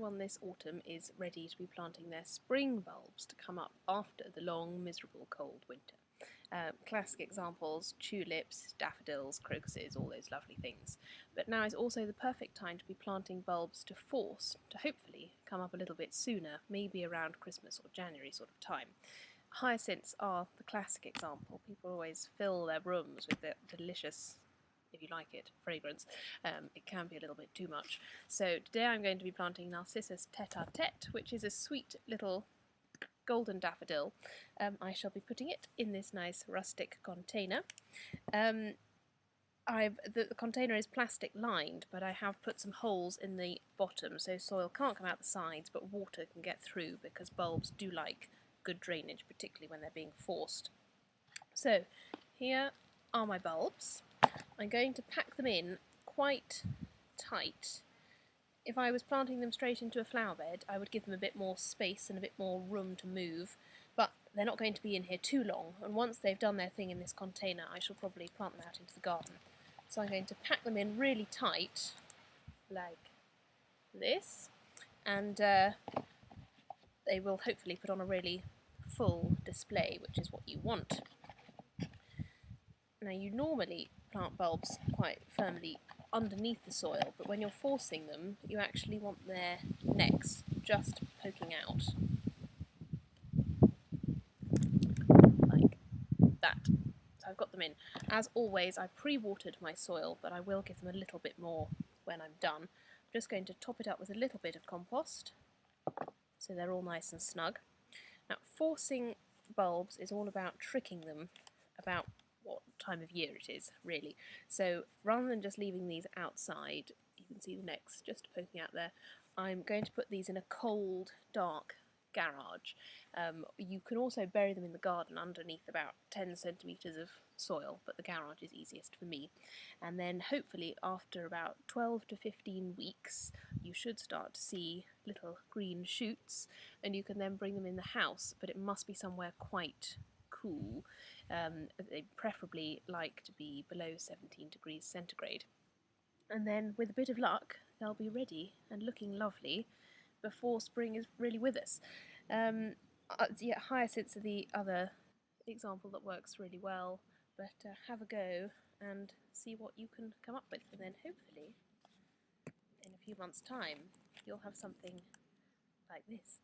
everyone this autumn is ready to be planting their spring bulbs to come up after the long, miserable, cold winter. Classic examples: tulips, daffodils, crocuses, all those lovely things. But now is also the perfect time to be planting bulbs to force, to hopefully come up a little bit sooner, maybe around Christmas or January sort of time. Hyacinths are the classic example. People always fill their rooms with the delicious, if you like it, fragrance. It can be a little bit too much. So today I'm going to be planting Narcissus tete-a-tete, which is a sweet little golden daffodil. I shall be putting it in this nice rustic container. The container is plastic lined, but I have put some holes in the bottom so soil can't come out the sides, but water can get through because bulbs do like good drainage, particularly when they're being forced. So here are my bulbs. I'm going to pack them in quite tight. If I was planting them straight into a flower bed, I would give them a bit more space and a bit more room to move, but they're not going to be in here too long, and once they've done their thing in this container, I shall probably plant them out into the garden. So I'm going to pack them in really tight, like this, and they will hopefully put on a really full display, which is what you want. Now, you normally plant bulbs quite firmly underneath the soil, but when you're forcing them, you actually want their necks just poking out, like that. So I've got them in. As always, I pre-watered my soil, but I will give them a little bit more when I'm done. I'm just going to top it up with a little bit of compost, so they're all nice and snug. Now, forcing bulbs is all about tricking them about what time of year it is, really. So rather than just leaving these outside, you can see the necks just poking out there, I'm going to put these in a cold, dark garage. You can also bury them in the garden underneath about 10 centimetres of soil, but the garage is easiest for me. And then hopefully after about 12 to 15 weeks, you should start to see little green shoots, and you can then bring them in the house, but it must be somewhere quite cool. They preferably like to be below 17 degrees centigrade. And then with a bit of luck, they'll be ready and looking lovely before spring is really with us. Yeah, hyacinths are the other example that works really well, but have a go and see what you can come up with, and then hopefully in a few months' time you'll have something like this.